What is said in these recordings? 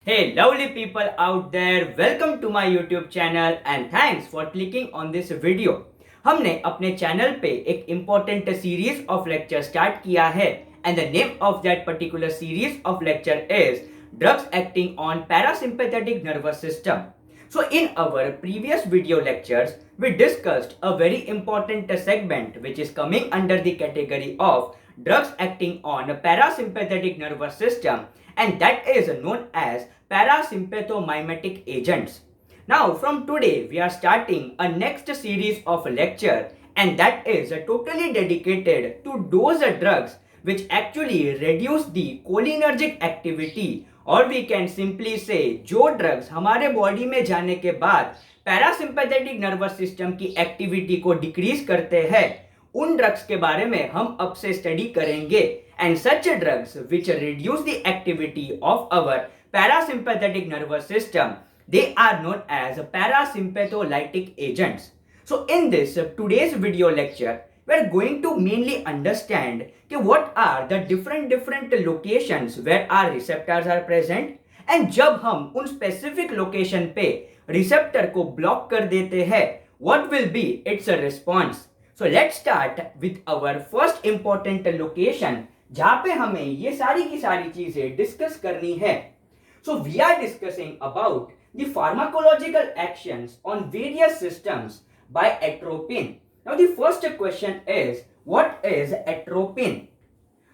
Hey lovely people out there, welcome to my YouTube channel and thanks for clicking on this video. हमने अपने channel पे एक important series of lecture start किया है and the name of that particular series of lecture is drugs acting on parasympathetic nervous system. So in our previous video lectures, we discussed a very important segment which is coming under the category of drugs acting on parasympathetic nervous system, and that is known as parasympathomimetic agents. Now from today we are starting a next series of lecture, and that is totally dedicated to those drugs which actually reduce the cholinergic activity, और we can simply से जो drugs हमारे body में जाने के बाद parasympathetic nervous system की activity को डिक्रीज करते हैं, उन ड्रग्स के बारे में हम अब से स्टडी करेंगे. And such drugs which reduce the activity of our parasympathetic nervous system, they are known as parasympatholytic agents. So in this today's video lecture, we are going to mainly understand what are the different locations where our receptors are present, and जब हम उन specific location पे receptor को block कर देते हैं, what will be its response. So let's start with our first important location जहाँ पे हमें ये सारी की सारी चीजें डिस्कस करनी है. So we are discussing about the pharmacological actions on various systems by atropine. Now the first question is, what is atropine?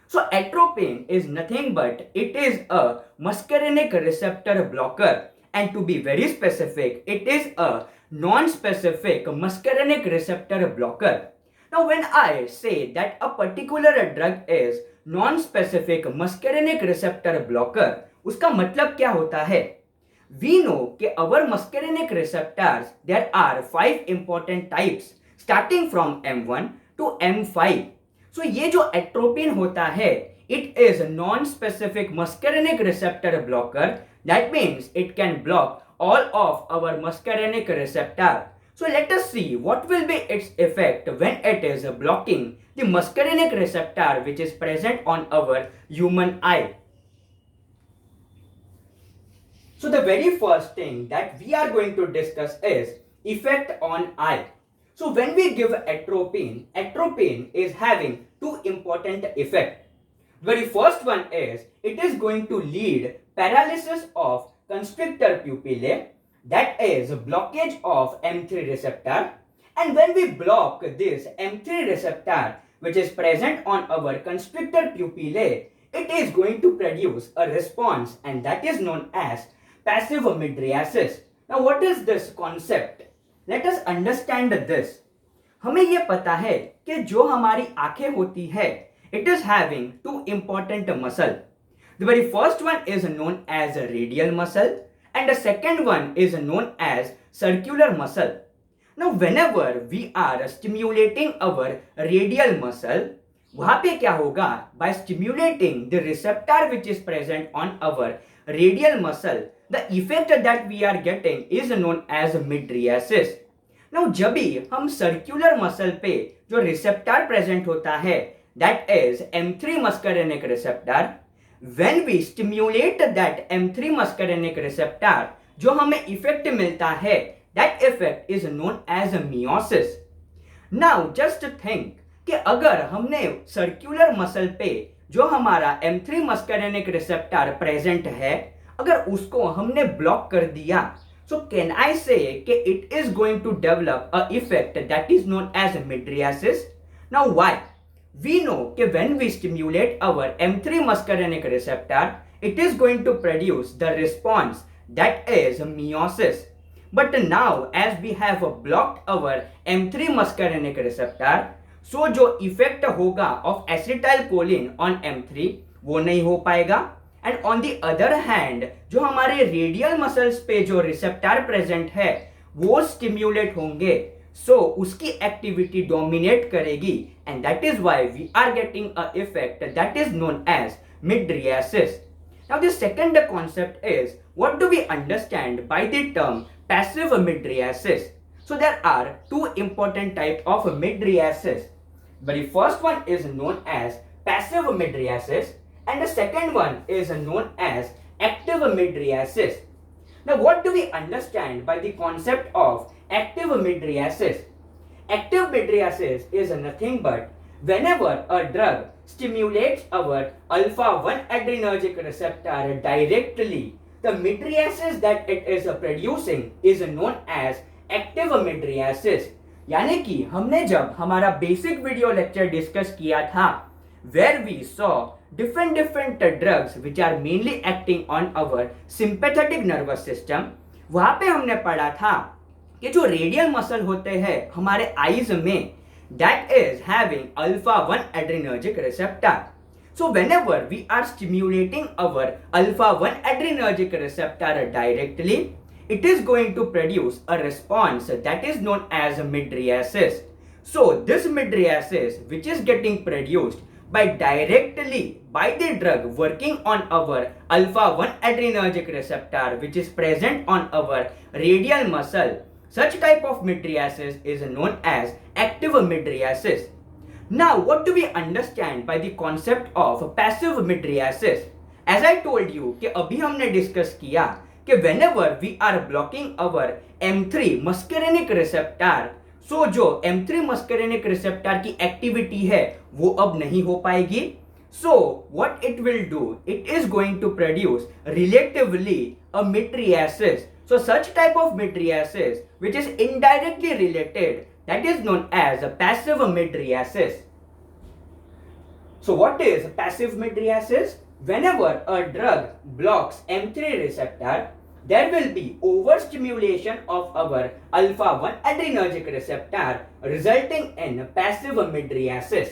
So atropine is nothing but it is a muscarinic receptor blocker, and to be very specific, it is a non-specific muscarinic receptor blocker. Now when I say that a particular drug is non-specific muscarinic receptor blocker, उसका मतलब क्या होता है? We know कि our muscarinic receptors, there are 5 important types starting from M1 to M5. So ये जो atropine होता है, it is a non-specific muscarinic receptor blocker. That means it can block all of our muscarinic receptor. So let us see what will be its effect when it is blocking the muscarinic receptor which is present on our human eye. So the very first thing that we are going to discuss is effect on eye. So when we give atropine, atropine is having two important effects. The very first one is it is going to lead paralysis of constrictor pupillae, that is blockage of M3 receptor. And when we block this M3 receptor which is present on our constrictor pupillae, it is going to produce a response, and that is known as passive mydriasis. Now what is this concept? Let us understand this. हमें ये पता है कि जो हमारी आंखें होती है, it is having two important muscle. The very first one is known as a radial muscle, and the second one is known as circular muscle. Now whenever we are stimulating our radial muscle, वहाँ पे क्या होगा? By stimulating the receptor which is present on our radial muscle, the effect that we are getting is known as mydriasis. Now जब भी हम circular muscle पे जो receptor present होता है, that is M3 muscarinic receptor, when we stimulate that M3 muscarinic receptor, जो हमें effect मिलता है, that effect is known as meiosis. Now just think कि अगर हमने सर्क्यूलर मसल पे जो हमारा M3 मस्करेनिक रिसेप्टर प्रेजेंट है, अगर उसको हमने ब्लॉक कर दिया, सो कैन आई से कि it is going to develop a effect that is known as mydriasis. Now why? We know कि when we stimulate our M3 muscarinic receptor, it is going to produce the response that is meiosis. But now as we have blocked our M3 muscarinic receptor, सो जो effect होगा of acetylcholine on M3 वो नहीं हो पाएगा. And on the other hand जो हमारे radial muscles पे जो रिसेप्टर प्रेजेंट है वो स्टिम्युलेट होंगे, सो उसकी एक्टिविटी डोमिनेट करेगी, and that is why we are getting a effect that is known as mydriasis. Now the second concept is what do we understand by the term passive mydriasis. So there are two important types of mydriasis. The very first one is known as passive mydriasis, and the second one is known as active mydriasis. Now, what do we understand by the concept of active mydriasis? Active mydriasis is nothing but whenever a drug stimulates our alpha-1 adrenergic receptor directly, the mydriasis that it is producing is known as active mydriasis. यानी कि हमने जब हमारा basic video lecture discuss किया था, where we saw different drugs which are mainly acting on our sympathetic nervous system, वहां पे हमने पढ़ा था कि जो रेडियल मसल होते हैं हमारे आईज में, that is having alpha-1 adrenergic receptor. So whenever we are stimulating our alpha-1 adrenergic receptor directly, it is going to produce a response that is known as mydriasis. So this mydriasis which is getting produced directly by the drug working on our alpha-1 adrenergic receptor which is present on our radial muscle, such type of mydriasis is known as active mydriasis. Now, what do we understand by the concept of passive mydriasis? As I told you कि अभी हमने discuss किया कि whenever we are blocking our M3 muscarinic receptor, so जो M3 muscarinic receptor की activity है वो अब नहीं हो पाएगी. So what it will do, it is going to produce relatively a mydriasis. So such type of mydriasis which is indirectly related, that is known as a passive mydriasis. So what is passive mydriasis? Whenever a drug blocks M3 receptor, there will be overstimulation of our alpha-1 adrenergic receptor resulting in passive mydriasis.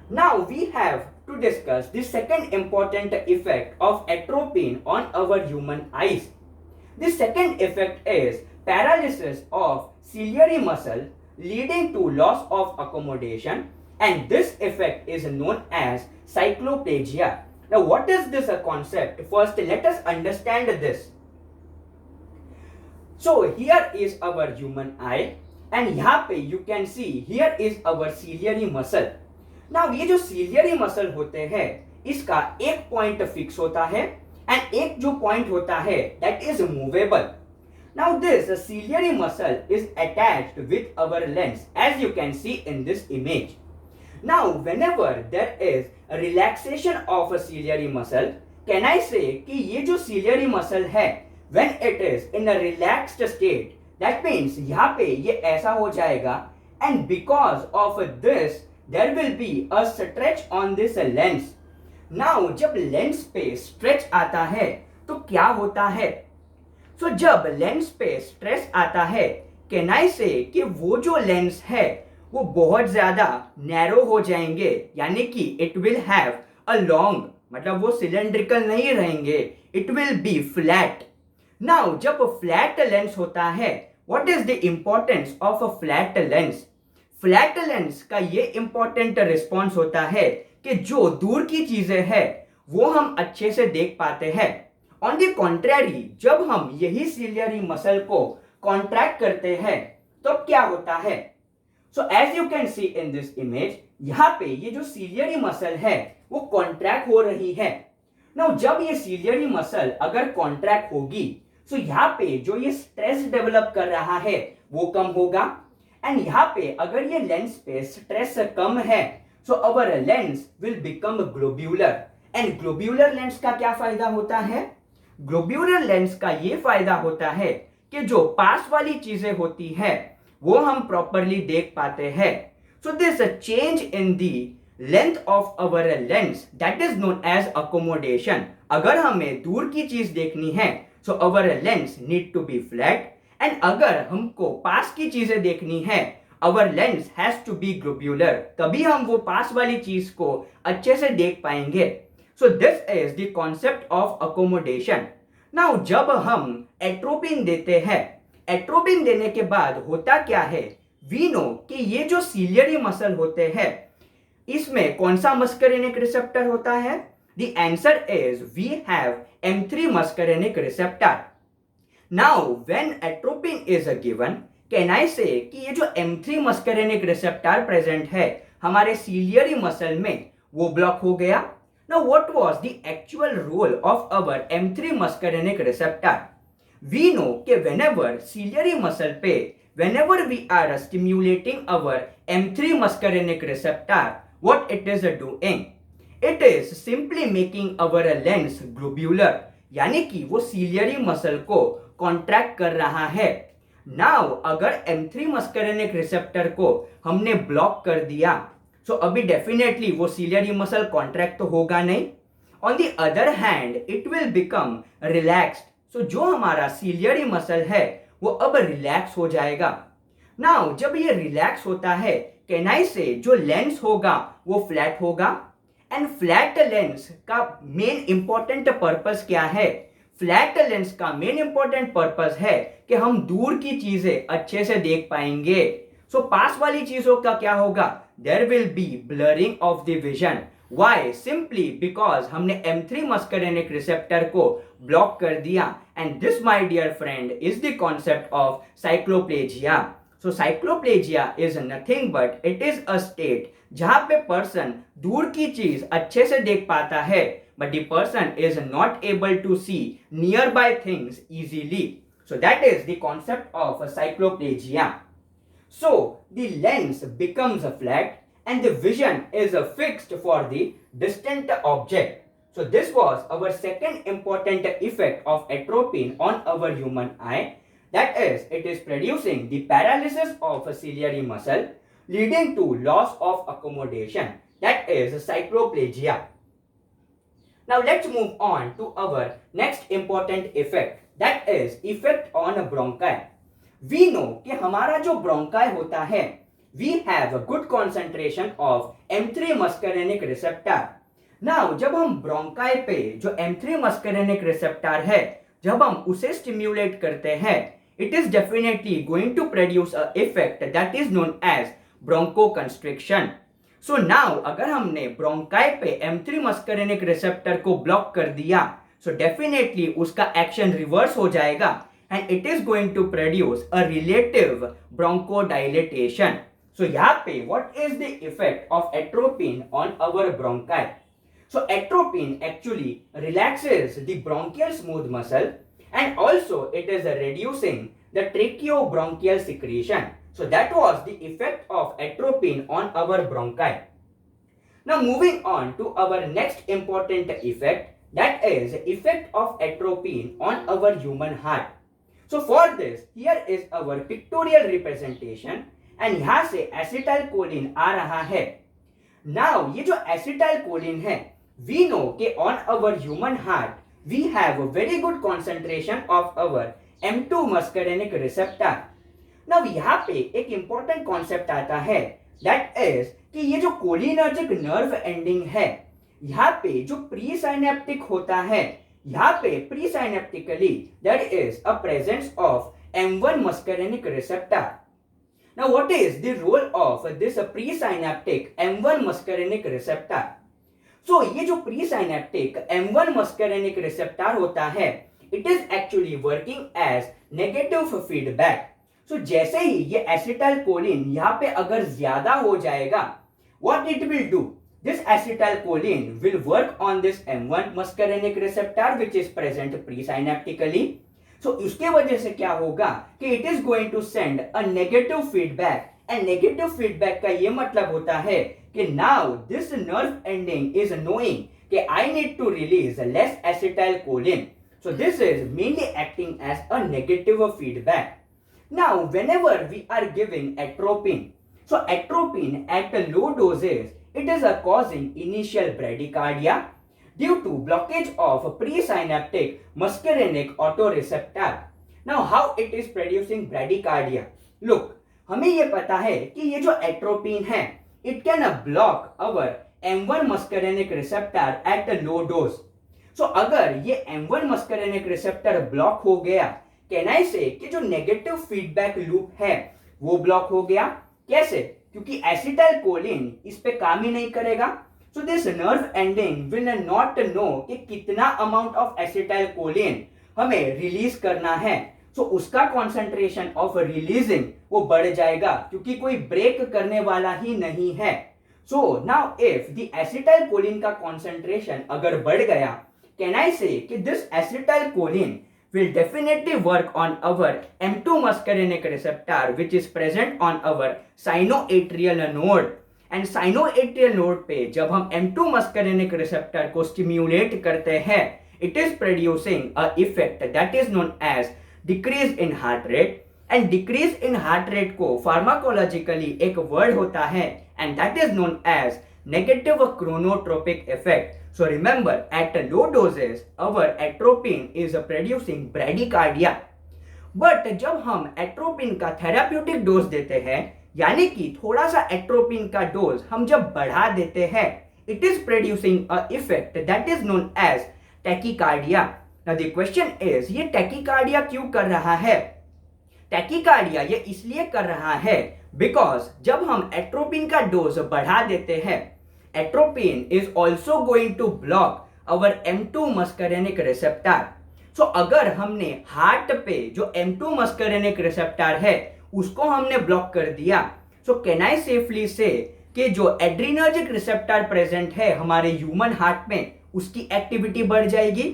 Now we have to discuss the second important effect of atropine on our human eyes. The second effect is paralysis of ciliary muscle leading to loss of accommodation, and this effect is known as cycloplegia. Now what is this concept? First let us understand this. So here is our human eye and यहाँ पे you can see here is our ciliary muscle. Now ये जो ciliary muscle होते हैं इसका एक point fix होता है and एक जो point होता है that is movable. Now this ciliary muscle is attached with our lens as you can see in this image. Now whenever there is a relaxation of a ciliary muscle, can I say कि ये जो ciliary muscle है when it is in a relaxed state, that means यहाँ पे ये ऐसा हो जाएगा and because of this there will be a stretch on this lens. Now जब लेंस पे स्ट्रेच आता है तो क्या होता है? So जब लेंस पे स्ट्रेस आता है, कैन आई से कि वो जो लेंस है वो बहुत ज्यादा नैरो हो जाएंगे, यानी कि it will have a long, मतलब वो सिलेंड्रिकल नहीं रहेंगे, it will be flat. Now जब फ्लैट लेंस होता है, what is the importance of a flat lens? Flat lens का ये इंपॉर्टेंट रिस्पॉन्स होता है कि जो दूर की चीजें हैं वो हम अच्छे से देख पाते हैं. ऑन द कॉन्ट्रेरी जब हम यही सिलियरी मसल को कॉन्ट्रैक्ट करते हैं तो क्या होता है? So as you can see in this image, यहाँ पे ये जो सिलियरी मसल है वो कॉन्ट्रैक्ट हो रही है. नाउ जब ये सिलियरी मसल अगर कॉन्ट्रैक्ट होगी तो यहाँ पे जो ये स्ट्रेस डेवलप कर रहा है वो कम होगा एंड यहाँ पे अगर ये लेंस पे स्ट्रेस कम है so our lens will become globular. and globular lens का क्या फायदा होता है? globular lens का ये फायदा होता है कि जो पास वाली चीजें होती है वो हम प्रॉपरली देख पाते हैं. so this change in the length of our lens that is known as accommodation. अगर हमें दूर की चीज देखनी है so our lens need to be flat and अगर हमको पास की चीजें देखनी है our lens has to be globular, तभी हम वो पास वाली चीज को अच्छे से देख पाएंगे. so this is the concept of accommodation. now जब हम एट्रोपिन देते हैं, एट्रोपिन देने के बाद होता क्या है? we know कि ये जो सिलियरी मसल होते हैं इसमें कौन सा मस्करेनिक रिसेप्टर होता है? the answer is we have M3 muscarinic receptor. now when atropine is given, can I say कि ये जो M3 मस्करेनिक रिसेप्टर प्रेजेंट है हमारे सिलियरी मसल में वो ब्लॉक हो गया. Now, what was the actual role of our M3 muscarinic receptor? We know कि whenever ciliary muscle पे whenever we are stimulating our M3 muscarinic receptor, what it is doing? It is simply making our lens globular, यानी कि वो ciliary muscle को contract कर रहा है. Now, अगर M3 muscarinic receptor को हमने ब्लॉक कर दिया, सो अभी डेफिनेटली वो सीलियरी मसल कॉन्ट्रैक्ट तो होगा नहीं. On the other hand it will become relaxed. So जो हमारा सीलियरी मसल है वो अब रिलैक्स हो जाएगा. नाउ जब ये रिलैक्स होता है, कैनाई से जो लेंस होगा वो फ्लैट होगा. एंड फ्लैट लेंस का मेन इंपॉर्टेंट पर्पस क्या है? फ्लैट लेंस का मेन इंपॉर्टेंट पर्पस है कि हम दूर की चीजें अच्छे से देख पाएंगे. सो पास वाली चीजों का क्या होगा? There will be blurring of the vision. Why? Simply because हमने M3 muscarinic receptor को ब्लॉक कर दिया. And this, my dear friend, is the concept of cycloplegia. So cycloplegia is nothing but it is a state जहां पे person दूर की चीज अच्छे से देख पाता है, but the person is not able to see nearby things easily. So that is the concept of cycloplegia. So the lens becomes flat and the vision is fixed for the distant object. So this was our second important effect of atropine on our human eye. That is, it is producing the paralysis of a ciliary muscle leading to loss of accommodation. That is cycloplegia. Now let's move on to our next important effect. That is effect on bronchi. We know कि हमारा जो bronchi होता है, we have a good concentration of M3 muscarinic receptor. Now जब हम bronchi पे जो M3 muscarinic receptor है, जब हम उसे स्टिम्युलेट करते हैं, it is definitely going to produce a effect that is known as bronchoconstriction. So now अगर हमने ब्रोंकाई पे M3 muscarinic receptor को ब्लॉक कर दिया, so definitely उसका एक्शन रिवर्स हो जाएगा. And it is going to produce a relative bronchodilation. So यहाँ पे what is the effect of atropine on our bronchi? So atropine actually relaxes the bronchial smooth muscle and also it is reducing the tracheobronchial secretion. So that was the effect of atropine on our bronchi. Now moving on to our next important effect, that is effect of atropine on our human heart. So for this, here is our pictorial representation and यहाँ से acetylcholine आ रहा है. Now ये जो acetylcholine है, we know कि on our human heart we have a very good concentration of our M2 muscarinic receptor. Now यहाँ पे एक important concept आता है, that is कि ये जो cholinergic nerve ending है, यहाँ पे जो presynaptic होता है, यहाँ पे presynaptically there is a presence of M1 muscarinic receptor. Now what is the role of this presynaptic M1 muscarinic receptor? So ये जो presynaptic M1 muscarinic receptor होता है, it is actually working as negative feedback. So जैसे ही ये acetylcholine यहाँ पे अगर ज्यादा हो जाएगा, what it will do? This acetylcholine will work on this M1 muscarinic receptor which is present presynaptically. So उसके वजह से क्या होगा कि it is going to send a negative feedback and negative feedback का ये मतलब होता है कि now this nerve ending is knowing कि I need to release less acetylcholine. So this is mainly acting as a negative feedback. Now whenever we are giving atropine, so atropine at low doses, it is causing initial bradycardia due to blockage of presynaptic muscarinic autoreceptor. Now how it is producing bradycardia? Look, हमें ये पता है कि ये जो atropine है, it can block our M1 muscarinic receptor at a low dose. So अगर ये M1 muscarinic receptor ब्लॉक हो गया, can I say कि जो नेगेटिव फीडबैक लूप है वो ब्लॉक हो गया. कैसे? क्योंकि एसिटाइलकोलिन इस पे काम ही नहीं करेगा. So this nerve ending will not know कि कितना अमाउंट ऑफ एसिटाइलकोलिन हमें रिलीज करना है. सो उसका कॉन्सेंट्रेशन ऑफ रिलीजिंग वो बढ़ जाएगा क्योंकि कोई ब्रेक करने वाला ही नहीं है. So now if the acetylcholine का कॉन्सेंट्रेशन अगर बढ़ गया, कैन आई से कि this acetylcholine will definitely work on our M2 muscarinic receptor which is present on our sinoatrial node. And sinoatrial node पे जब हम M2 मस्करेनिक रिसेप्टर को stimulate करते हैं, it is producing a effect that is known as decrease in heart rate. And decrease in heart rate को pharmacologically एक word होता है and that is known as negative chronotropic effect. So remember, at low doses, our atropine is producing bradycardia. But जब हम atropine का therapeutic dose देते हैं, यानी कि थोड़ा सा एट्रोपिन का डोज हम जब बढ़ा देते हैं, it is producing a effect that is known as tachycardia. Now the question is, ये tachycardia क्यों कर रहा है? tachycardia ये इसलिए कर रहा है because जब हम एट्रोपिन का डोज बढ़ा देते हैं, atropine is also going to block our M2 muscarinic receptor. So अगर हमने हार्ट पे जो M2 muscarinic receptor है उसको हमने ब्लॉक कर दिया, so can I safely say कि जो एड्रीनर्जिक रिसेप्टर प्रेजेंट है हमारे ह्यूमन हार्ट में उसकी एक्टिविटी बढ़ जाएगी.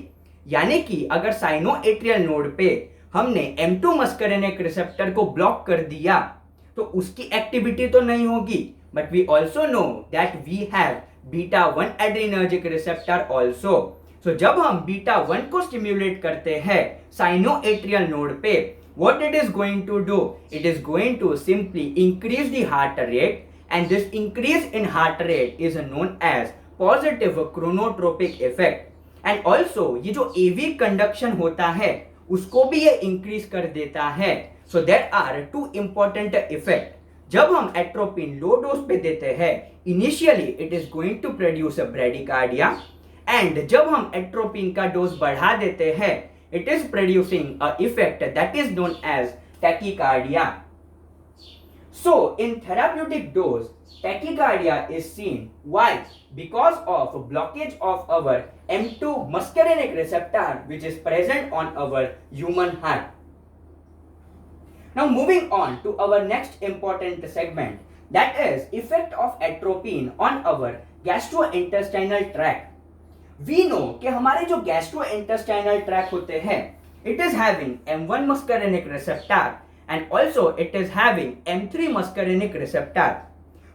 यानी कि अगर साइनोएट्रियल नोड पे हमने M2 muscarinic रिसेप्टर को ब्लॉक कर दिया तो उसकी एक्टिविटी तो नहीं होगी, but we also know that we have beta 1 adrenergic receptor also. So जब हम beta 1 को stimulate करते हैं साइनोएट्रियल नोड पे, what it is going to do? It is going to simply increase the heart rate, and this increase in heart rate is known as positive chronotropic effect. And also ये जो AV conduction होता है उसको भी ये increase कर देता है. So there are two important effects. जब हम एट्रोपिन लो डोज पे देते हैं, initially it is going to produce a bradycardia, and जब हम एट्रोपिन का डोज बढ़ा देते हैं, it is producing a effect that is known as tachycardia. So in therapeutic dose tachycardia is seen. Why? Because of blockage of our M2 muscarinic receptor which is present on our human heart. Now moving on to our next important segment, that is effect of atropine on our gastrointestinal tract. We know कि हमारे जो gastrointestinal tract होते हैं, it is having M1 muscarinic receptor and also it is having M3 muscarinic receptor.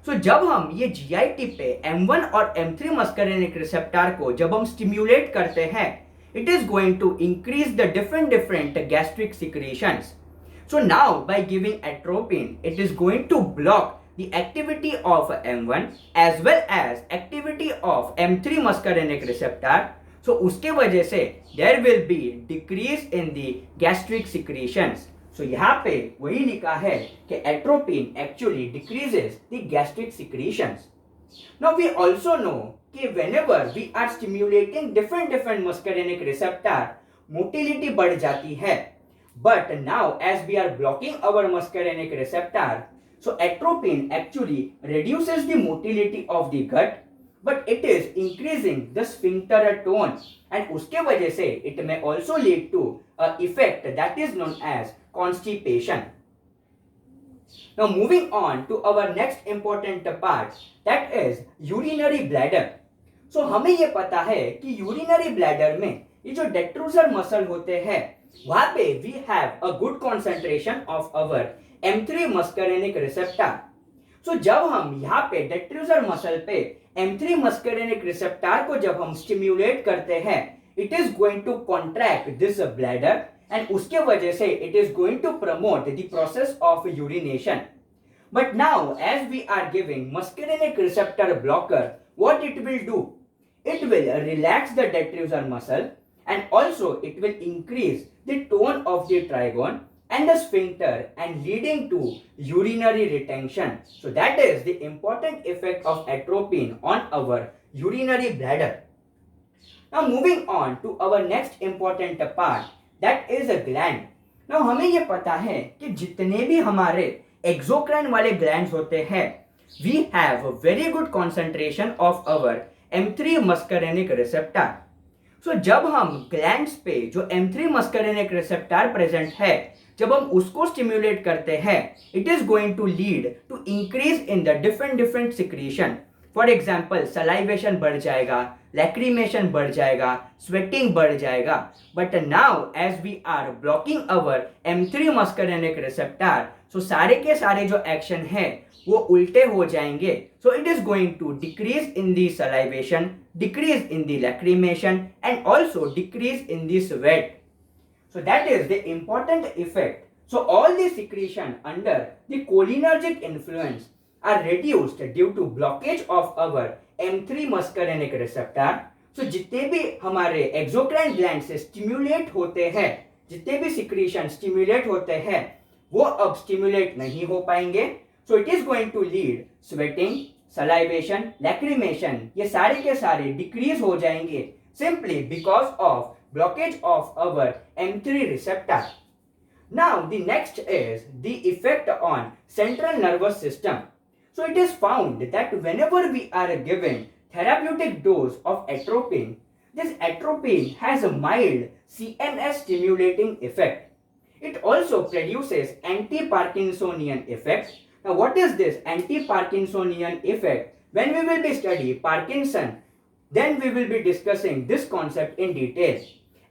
So जब हम ये GIT पे M1 और M3 muscarinic receptor को जब हम stimulate करते हैं, it is going to increase the different gastric secretions. So now by giving atropine, it is going to block the activity of M1 as well as activity of M3 muscarinic receptor. So उसके वजह से there will be decrease in the gastric secretions. So यहाँ पे वही लिखा है कि atropine actually decreases the gastric secretions. Now we also know कि whenever we are stimulating different muscarinic receptor, motility बढ़ जाती है. But now as we are blocking our muscarinic receptor, so atropine actually reduces the motility of the gut, but it is increasing the sphincter tone, and उसके वजह से it may also lead to a effect that is known as constipation. Now moving on to our next important part, that is urinary bladder. So हमें ये पता है कि urinary bladder में ये जो detrusor muscle होते हैं वहां पे we have a good concentration of our M3 muscarinic receptor. So जब हम यहाँ पे detrusor muscle पे M3 muscarinic receptor को जब हम stimulate करते हैं, it is going to contract this bladder and उसके वजह से it is going to promote the process of urination. But now as we are giving muscarinic receptor blocker, what it will do? It will relax the detrusor muscle and also it will increase the tone of the trigone and the sphincter and leading to urinary retention. So that is the important effect of atropine on our urinary bladder. Now moving on to our next important part, that is a gland. Now हमें ये पता है कि जितने भी हमारे exocrine वाले glands होते हैं, we have a very good concentration of our M3 muscarinic receptor. So जब हम ग्लैंड्स पे जो M3 muscarinic receptor प्रेजेंट है, जब हम उसको स्टिम्युलेट करते हैं, it is going to lead to increase in the different secretion. For example salivation बढ़ जाएगा, लैक्रीमेशन बढ़ जाएगा, स्वेटिंग बढ़ जाएगा. But now as we are blocking our M3 muscarinic receptor, so सारे के सारे जो एक्शन है वो उल्टे हो जाएंगे. So it is going to decrease in the salivation, decrease in the lacrimation, and also decrease in the sweat. So that is the important effect. So all the secretion under the cholinergic influence are reduced due to blockage of our M3 muscarinic receptor. So जितने भी हमारे exocrine gland से stimulate होते हैं, जितने भी secretion stimulate होते हैं, वो अब स्टिम्युलेट नहीं हो पाएंगे. So it is going to lead sweating, salivation, lacrimation, ये सारे के सारे डिक्रीज हो जाएंगे simply because of blockage of our M3 receptor. Now the next is the effect on central nervous system. So it is found that whenever we are given therapeutic dose of atropine, this atropine has a mild CNS stimulating effect. It also produces anti-Parkinsonian effect. Now, what is this anti-Parkinsonian effect? When we will be studying Parkinson, then we will be discussing this concept in detail.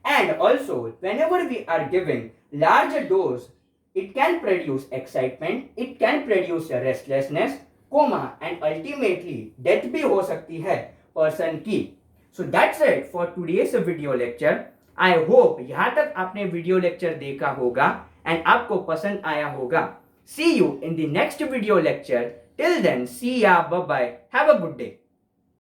And also, whenever we are giving large dose, it can produce excitement, it can produce restlessness, coma, and ultimately death भी हो सकती है person की. So that's it for today's video lecture. I hope यहाँ तक आपने video lecture देखा होगा एंड आपको पसंद आया होगा. See you in the next video lecture. Till then, see ya, bye bye. Have a good day.